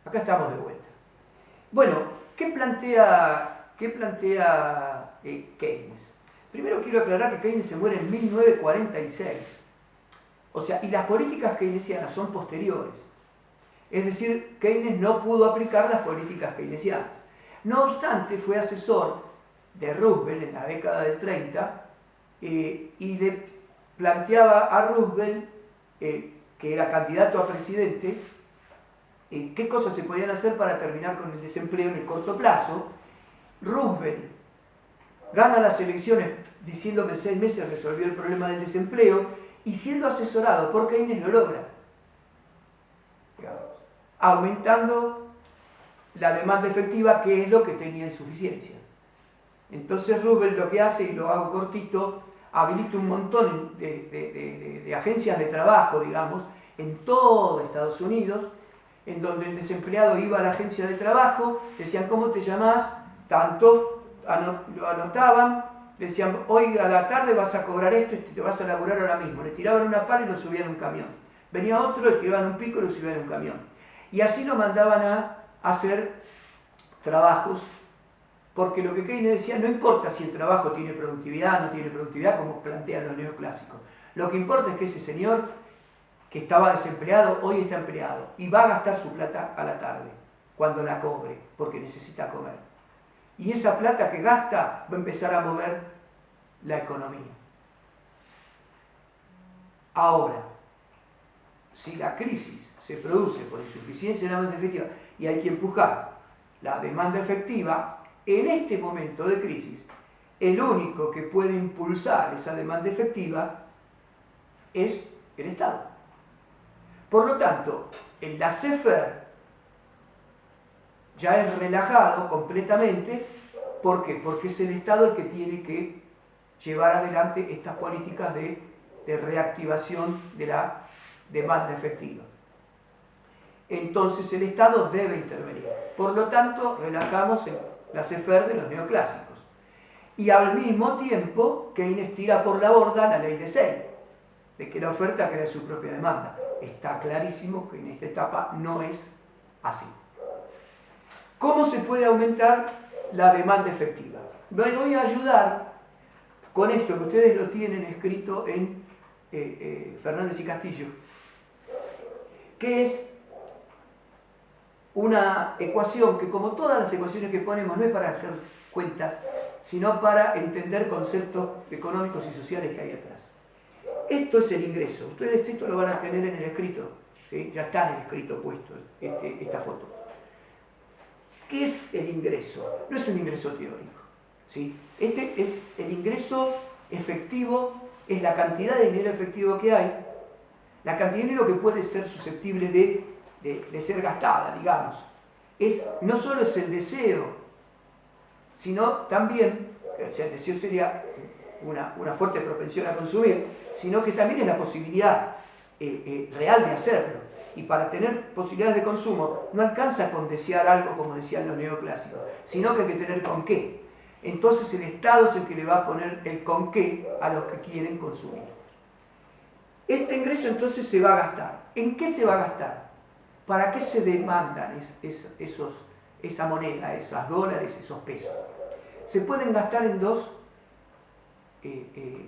Acá estamos de vuelta. Bueno, ¿qué plantea Keynes? Primero quiero aclarar que Keynes se muere en 1946. O sea, y las políticas keynesianas son posteriores. Es decir, Keynes no pudo aplicar las políticas keynesianas. No obstante, fue asesor de Roosevelt en la década del 30 y le planteaba a Roosevelt, que era candidato a presidente, qué cosas se podían hacer para terminar con el desempleo en el corto plazo. Roosevelt gana las elecciones diciendo que en 6 meses resolvió el problema del desempleo y siendo asesorado por Keynes lo logra, aumentando la demanda efectiva, que es lo que tenía insuficiencia. Entonces Roosevelt lo que hace, y lo hago cortito, habilita un montón de agencias de trabajo, digamos, en todo Estados Unidos, en donde el desempleado iba a la agencia de trabajo, decían, ¿cómo te llamás? Tanto, lo anotaban, decían, hoy a la tarde vas a cobrar esto y te vas a laburar ahora mismo. Le tiraban una pala y lo subían a un camión. Venía otro, le tiraban un pico y lo subían a un camión. Y así lo mandaban a hacer trabajos, porque lo que Keynes decía, no importa si el trabajo tiene productividad o no tiene productividad, como plantean los neoclásicos. Lo que importa es que ese señor que estaba desempleado, hoy está empleado y va a gastar su plata a la tarde, cuando la cobre, porque necesita comer. Y esa plata que gasta va a empezar a mover la economía. Ahora, si la crisis se produce por insuficiencia de la demanda efectiva y hay que empujar la demanda efectiva, en este momento de crisis, el único que puede impulsar esa demanda efectiva es el Estado. Por lo tanto, el laissez-faire ya es relajado completamente. ¿Por qué? Porque es el Estado el que tiene que llevar adelante estas políticas de reactivación de la demanda efectiva. Entonces el Estado debe intervenir. Por lo tanto, relajamos el laissez-faire de los neoclásicos. Y al mismo tiempo, Keynes tira por la borda la ley de Say, de que la oferta crea su propia demanda. Está clarísimo que en esta etapa no es así. ¿Cómo se puede aumentar la demanda efectiva? Me voy a ayudar con esto, que ustedes lo tienen escrito en Fernández y Castillo, que es una ecuación que, como todas las ecuaciones que ponemos, no es para hacer cuentas, sino para entender conceptos económicos y sociales que hay atrás. Esto es el ingreso. Ustedes esto lo van a tener en el escrito, ¿sí? Ya está en el escrito puesto esta foto. ¿Qué es el ingreso? No es un ingreso teórico, ¿sí? Este es el ingreso efectivo, es la cantidad de dinero efectivo que hay, la cantidad de dinero que puede ser susceptible de ser gastada, digamos. No solo es el deseo, sino también, o sea, el deseo sería una fuerte propensión a consumir, sino que también es la posibilidad real de hacerlo. Y para tener posibilidades de consumo no alcanza con desear algo, como decían los neoclásicos, sino que hay que tener con qué. Entonces el Estado es el que le va a poner el con qué a los que quieren consumir. Este ingreso entonces se va a gastar. ¿En qué se va a gastar? ¿Para qué se demandan esa moneda, esos dólares, esos pesos? Se pueden gastar en dos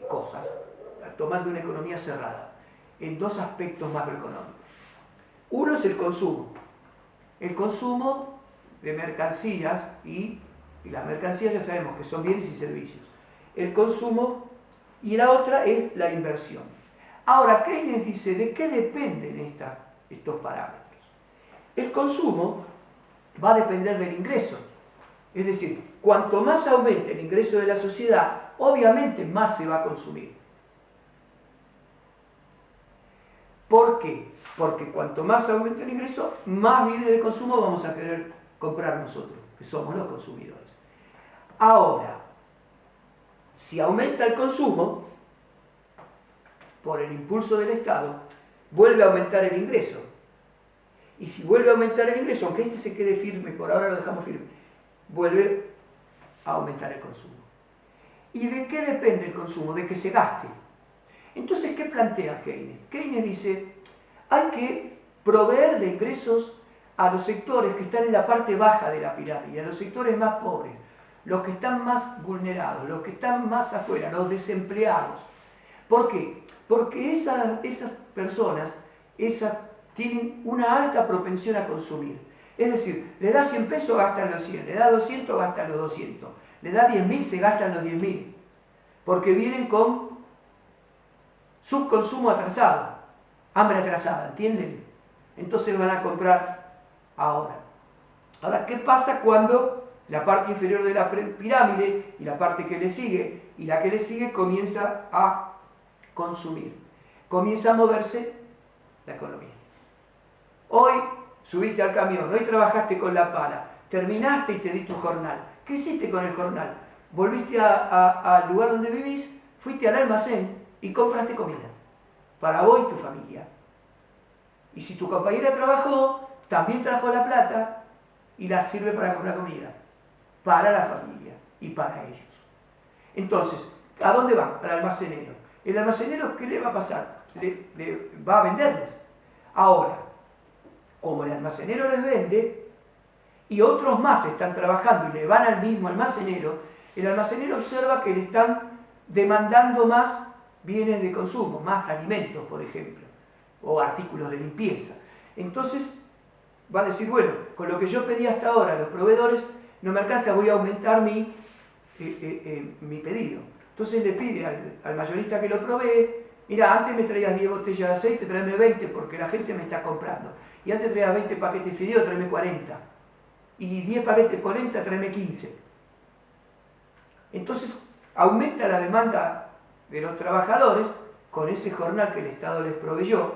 cosas, tomando una economía cerrada, en dos aspectos macroeconómicos. Uno es el consumo de mercancías, y las mercancías ya sabemos que son bienes y servicios. El consumo, y la otra es la inversión. Ahora, Keynes dice, ¿de qué dependen estos parámetros? El consumo va a depender del ingreso. Es decir, cuanto más aumente el ingreso de la sociedad, obviamente más se va a consumir. ¿Por qué? Porque cuanto más aumente el ingreso, más bienes de consumo vamos a querer comprar nosotros, que somos los consumidores. Ahora, si aumenta el consumo, por el impulso del Estado, vuelve a aumentar el ingreso. Y si vuelve a aumentar el ingreso, aunque este se quede firme, por ahora lo dejamos firme, vuelve a aumentar el consumo. ¿Y de qué depende el consumo? De que se gaste. Entonces, ¿qué plantea Keynes? Keynes dice, hay que proveer de ingresos a los sectores que están en la parte baja de la pirámide, a los sectores más pobres, los que están más vulnerados, los que están más afuera, los desempleados. ¿Por qué? Porque esas personas tienen una alta propensión a consumir. Es decir, le da 100 pesos, gastan los 100, le da 200, gastan los 200, le da 10.000, se gastan los 10.000, porque vienen con subconsumo atrasado, hambre atrasada, ¿entienden? Entonces van a comprar ahora. Ahora, ¿qué pasa cuando la parte inferior de la pirámide y la parte que le sigue y la que le sigue comienza a consumir? Comienza a moverse la economía. Hoy subiste al camión, hoy trabajaste con la pala, terminaste y te di tu jornal. ¿Qué hiciste con el jornal? Volviste al lugar donde vivís, fuiste al almacén y compraste comida para vos y tu familia. Y si tu compañera trabajó, también trajo la plata y la sirve para comprar comida para la familia y para ellos. Entonces, ¿a dónde van? Al almacenero. El almacenero, ¿qué le va a pasar? Le va a venderles. Ahora, como el almacenero les vende y otros más están trabajando y le van al mismo almacenero, el almacenero observa que le están demandando más bienes de consumo, más alimentos, por ejemplo, o artículos de limpieza. Entonces va a decir, bueno, con lo que yo pedí hasta ahora a los proveedores no me alcanza, voy a aumentar mi pedido. Entonces le pide al mayorista que lo provee, mira, antes me traías 10 botellas de aceite, tráeme 20 porque la gente me está comprando. Y antes traías 20 paquetes de fideo, tráeme 40. Y 10 paquetes de polenta, tráeme 15. Entonces aumenta la demanda de los trabajadores con ese jornal que el Estado les proveyó,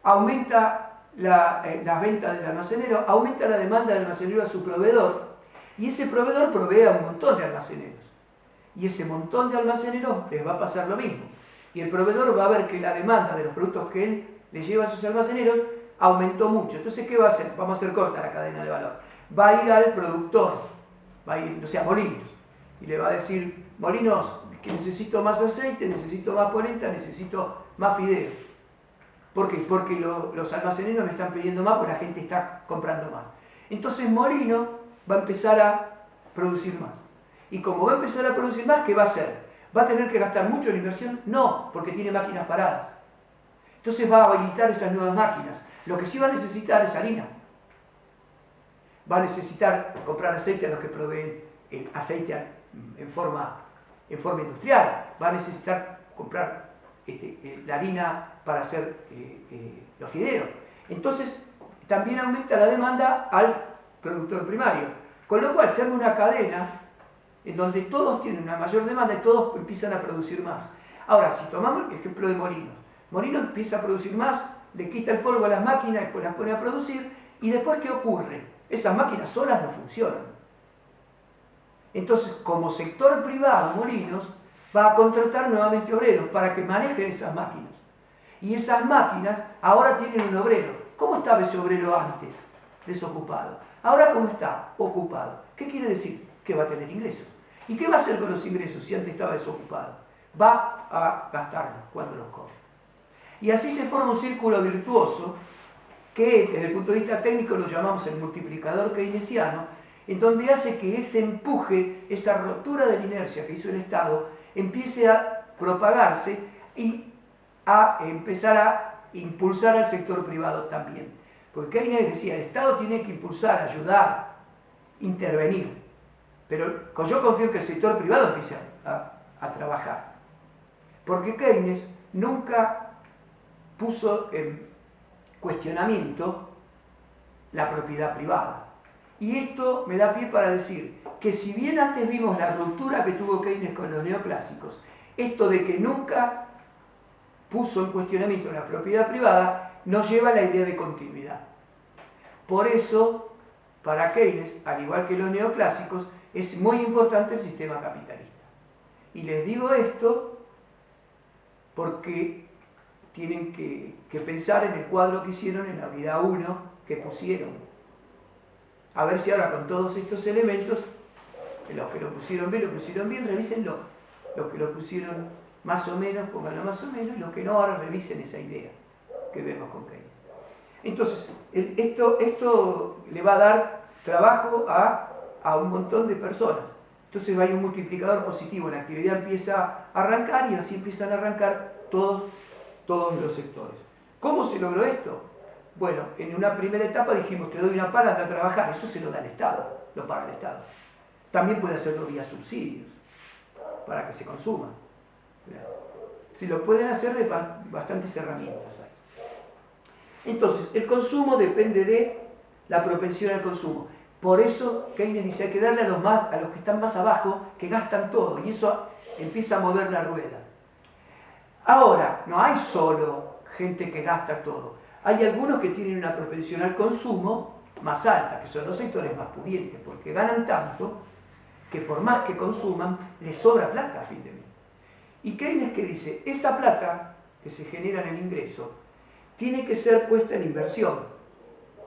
aumenta las ventas del almacenero, aumenta la demanda del almacenero a su proveedor, y ese proveedor provee a un montón de almaceneros. Y ese montón de almaceneros les va a pasar lo mismo. Y el proveedor va a ver que la demanda de los productos que él le lleva a sus almaceneros aumentó mucho. Entonces, ¿qué va a hacer? Vamos a hacer corta la cadena de valor. Va a ir al productor, va a ir, o sea, Molinos, y le va a decir, Molinos, que necesito más aceite, necesito más polenta, necesito más fideo. ¿Por qué? Porque los almaceneros me están pidiendo más porque la gente está comprando más. Entonces Molino va a empezar a producir más. Y como va a empezar a producir más, ¿qué va a hacer? ¿Va a tener que gastar mucho en inversión? No, porque tiene máquinas paradas. Entonces va a habilitar esas nuevas máquinas. Lo que sí va a necesitar es harina. Va a necesitar comprar aceite a los que proveen aceite en forma industrial. Va a necesitar comprar la harina para hacer los fideos. Entonces también aumenta la demanda al productor primario. Con lo cual se arma una cadena en donde todos tienen una mayor demanda y todos empiezan a producir más. Ahora, si tomamos el ejemplo de Molinos, Molino empieza a producir más, le quita el polvo a las máquinas, después las pone a producir, y después ¿qué ocurre? Esas máquinas solas no funcionan. Entonces, como sector privado, Molinos va a contratar nuevamente obreros para que manejen esas máquinas. Y esas máquinas ahora tienen un obrero. ¿Cómo estaba ese obrero antes? Desocupado. Ahora, ¿cómo está? Ocupado. ¿Qué quiere decir? Que va a tener ingresos. ¿Y qué va a hacer con los ingresos si antes estaba desocupado? Va a gastarlos cuando los cobre. Y así se forma un círculo virtuoso que desde el punto de vista técnico lo llamamos el multiplicador keynesiano, en donde hace que ese empuje, esa rotura de la inercia que hizo el Estado, empiece a propagarse y a empezar a impulsar al sector privado también. Porque Keynes decía, el Estado tiene que impulsar, ayudar, intervenir. Pero yo confío en que el sector privado empiece a trabajar. Porque Keynes nunca puso en cuestionamiento la propiedad privada. Y esto me da pie para decir que si bien antes vimos la ruptura que tuvo Keynes con los neoclásicos, esto de que nunca puso en cuestionamiento la propiedad privada nos lleva a la idea de continuidad. Por eso, para Keynes, al igual que los neoclásicos, es muy importante el sistema capitalista. Y les digo esto porque tienen que pensar en el cuadro que hicieron en la unidad 1 que pusieron. A ver si ahora con todos estos elementos, los que lo pusieron bien, revísenlo. Los que lo pusieron más o menos, pónganlo más o menos, y los que no, ahora revisen esa idea que vemos con Keynes. Entonces, esto le va a dar trabajo a un montón de personas. Entonces hay un multiplicador positivo, la actividad empieza a arrancar y así empiezan a arrancar todos los sectores. ¿Cómo se logró esto? Bueno, en una primera etapa dijimos, te doy una pala, anda a trabajar, eso se lo da el Estado, lo paga el Estado. También puede hacerlo vía subsidios, para que se consuma. Si lo pueden hacer de bastantes herramientas hay. Entonces, el consumo depende de la propensión al consumo. Por eso Keynes dice, hay que darle a los que están más abajo, que gastan todo, y eso empieza a mover la rueda. Ahora, no hay solo gente que gasta todo. Hay algunos que tienen una propensión al consumo más alta, que son los sectores más pudientes, porque ganan tanto que por más que consuman, les sobra plata a fin de mes. Y Keynes que dice, esa plata que se genera en el ingreso tiene que ser puesta en inversión,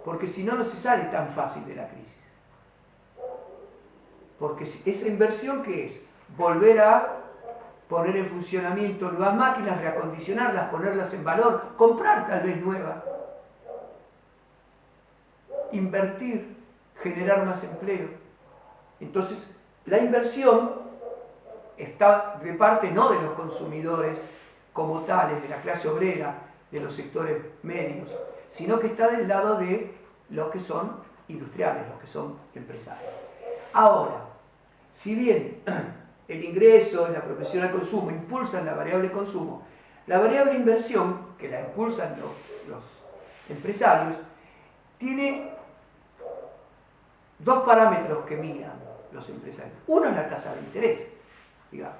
porque si no, no se sale tan fácil de la crisis. Porque esa inversión, ¿qué es? Volver a poner en funcionamiento nuevas máquinas, reacondicionarlas, ponerlas en valor, comprar tal vez nuevas, invertir, generar más empleo. Entonces, la inversión está de parte no de los consumidores como tales, de la clase obrera, de los sectores medios, sino que está del lado de los que son industriales, los que son empresarios. Ahora, si bien el ingreso, la propensión al consumo impulsan la variable consumo, la variable inversión, que la impulsan los empresarios, tiene dos parámetros que miran los empresarios. Uno es la tasa de interés, digamos.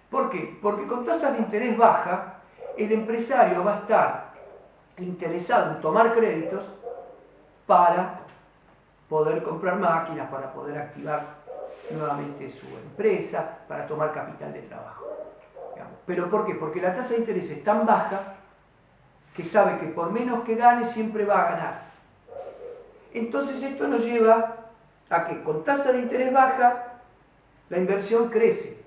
¿Por qué? Porque con tasas de interés baja, el empresario va a estar interesado en tomar créditos para poder comprar máquinas, para poder activar nuevamente su empresa, para tomar capital de trabajo. Digamos. ¿Pero por qué? Porque la tasa de interés es tan baja que sabe que por menos que gane siempre va a ganar. Entonces esto nos lleva a que con tasa de interés baja la inversión crece.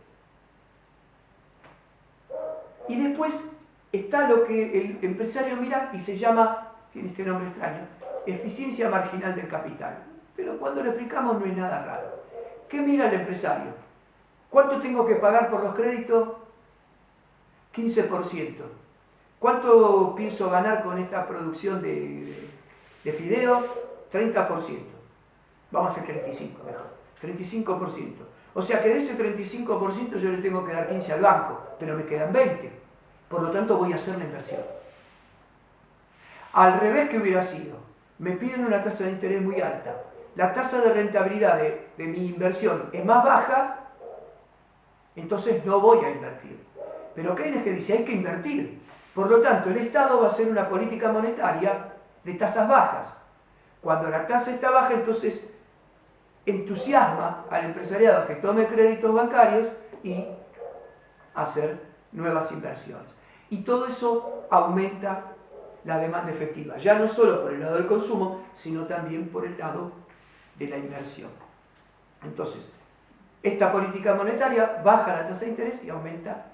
Y después está lo que el empresario mira y se llama, tiene este nombre extraño, eficiencia marginal del capital. Pero cuando lo explicamos no es nada raro. ¿Qué mira el empresario? ¿Cuánto tengo que pagar por los créditos? 15%. ¿Cuánto pienso ganar con esta producción de fideo? 30%. Vamos a hacer 35%, mejor. 35%. O sea que de ese 35% yo le tengo que dar 15 al banco, pero me quedan 20. Por lo tanto voy a hacer la inversión. Al revés que hubiera sido, me piden una tasa de interés muy alta. La tasa de rentabilidad de mi inversión es más baja, entonces no voy a invertir. Pero Keynes que dice, hay que invertir. Por lo tanto, el Estado va a hacer una política monetaria de tasas bajas. Cuando la tasa está baja, entonces entusiasma al empresariado que tome créditos bancarios y hacer nuevas inversiones. Y todo eso aumenta la demanda efectiva, ya no solo por el lado del consumo, sino también por el lado de la inversión. Entonces, esta política monetaria baja la tasa de interés y aumenta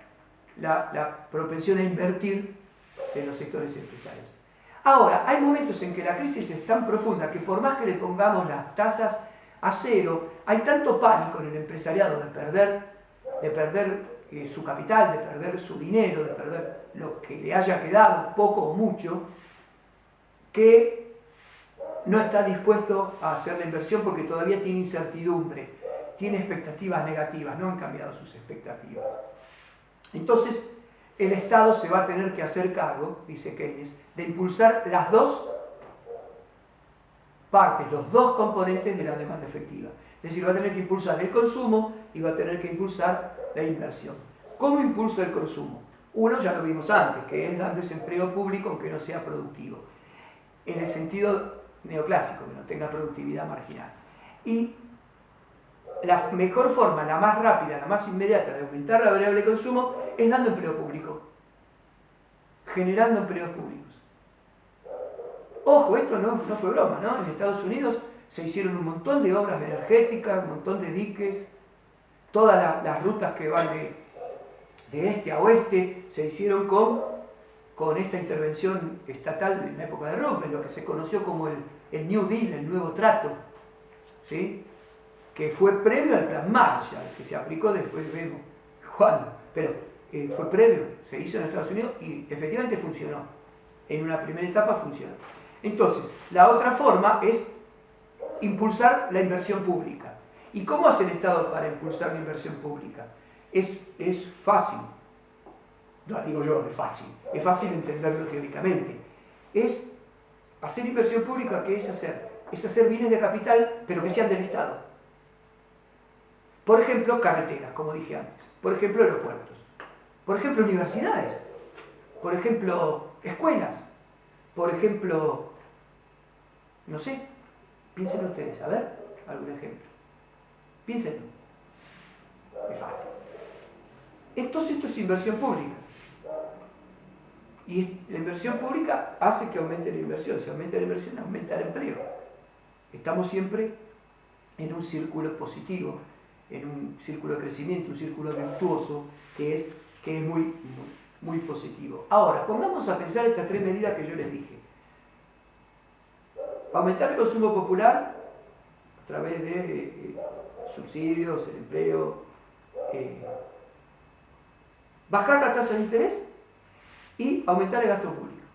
la propensión a invertir en los sectores empresarios. Ahora, hay momentos en que la crisis es tan profunda que por más que le pongamos las tasas a cero, hay tanto pánico en el empresariado de perder su capital, de perder su dinero, de perder lo que le haya quedado, poco o mucho, que no está dispuesto a hacer la inversión porque todavía tiene incertidumbre, tiene expectativas negativas, no han cambiado sus expectativas. Entonces, el Estado se va a tener que hacer cargo, dice Keynes, de impulsar las dos partes, los dos componentes de la demanda efectiva. Es decir, va a tener que impulsar el consumo y va a tener que impulsar la inversión. ¿Cómo impulsa el consumo? Uno ya lo vimos antes, que es dando ese empleo público aunque no sea productivo, en el sentido neoclásico, que no tenga productividad marginal. Y la mejor forma, la más rápida, la más inmediata de aumentar la variable de consumo es dando empleo público, generando empleos públicos. Ojo, esto no fue broma, ¿no? En Estados Unidos se hicieron un montón de obras energéticas, un montón de diques, todas las rutas que van de este a oeste se hicieron con con esta intervención estatal en la época de Roosevelt, lo que se conoció como el New Deal, el nuevo trato, ¿sí? Que fue previo al Plan Marshall, que se aplicó después, vemos cuándo, pero fue previo, se hizo en Estados Unidos y efectivamente funcionó. En una primera etapa funcionó. Entonces, la otra forma es impulsar la inversión pública. ¿Y cómo hace el Estado para impulsar la inversión pública? Es fácil. No digo yo, es fácil entenderlo teóricamente. Es hacer inversión pública, ¿qué es hacer? Es hacer bienes de capital, pero que sean del Estado. Por ejemplo, carreteras, como dije antes. Por ejemplo, aeropuertos. Por ejemplo, universidades. Por ejemplo, escuelas. Por ejemplo, no sé, piensen ustedes, a ver, algún ejemplo. Piénsenlo. Es fácil. Entonces esto es inversión pública. Y la inversión pública hace que aumente la inversión. Si aumenta la inversión, aumenta el empleo. Estamos siempre en un círculo positivo, en un círculo de crecimiento, un círculo virtuoso que es muy positivo. Ahora, pongamos a pensar estas tres medidas que yo les dije. Aumentar el consumo popular a través de subsidios, el empleo, bajar la tasa de interés y aumentar el gasto público.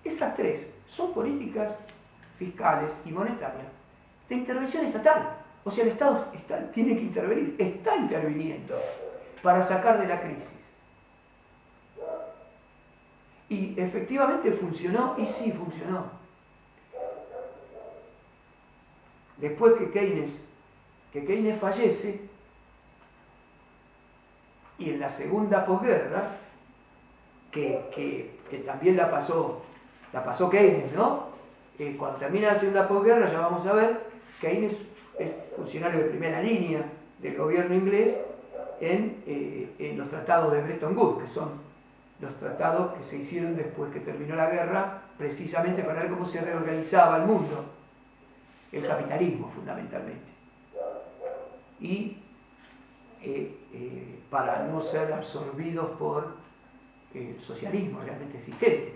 Esas tres son políticas fiscales y monetarias de intervención estatal. O sea, el Estado tiene que intervenir, está interviniendo para sacar de la crisis. Y efectivamente funcionó, y sí funcionó. Después que Keynes fallece, y en la segunda posguerra, que también la pasó Keynes, ¿no? Cuando termina la segunda posguerra, ya vamos a ver, Keynes es funcionario de primera línea del gobierno inglés en los tratados de Bretton Woods, que son los tratados que se hicieron después que terminó la guerra, precisamente para ver cómo se reorganizaba el mundo, el capitalismo fundamentalmente, y para no ser absorbidos por el socialismo realmente existente.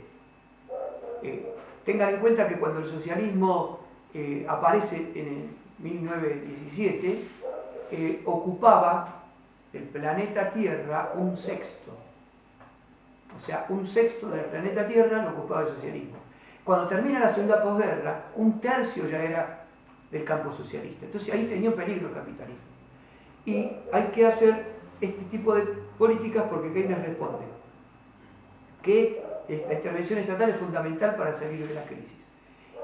Tengan en cuenta que cuando el socialismo aparece en el 1917, ocupaba el planeta Tierra un sexto. O sea, un sexto del planeta Tierra lo ocupaba el socialismo. Cuando termina la segunda posguerra, un tercio ya era del campo socialista. Entonces ahí tenía un peligro el capitalismo. Y hay que hacer este tipo de políticas porque Keynes responde que la intervención estatal es fundamental para salir de la crisis.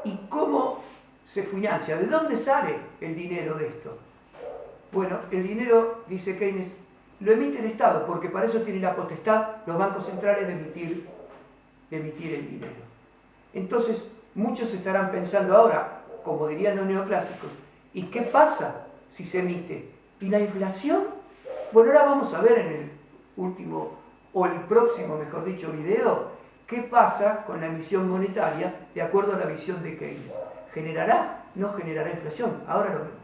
¿Y cómo se financia? ¿De dónde sale el dinero de esto? Bueno, el dinero, dice Keynes, lo emite el Estado, porque para eso tiene la potestad los bancos centrales de emitir el dinero. Entonces, muchos estarán pensando ahora, como dirían los neoclásicos, ¿y qué pasa si se emite? ¿Y la inflación? Bueno, ahora vamos a ver en el último, o el próximo, mejor dicho, video, qué pasa con la emisión monetaria de acuerdo a la visión de Keynes. ¿Generará? ¿No generará inflación? Ahora lo vemos.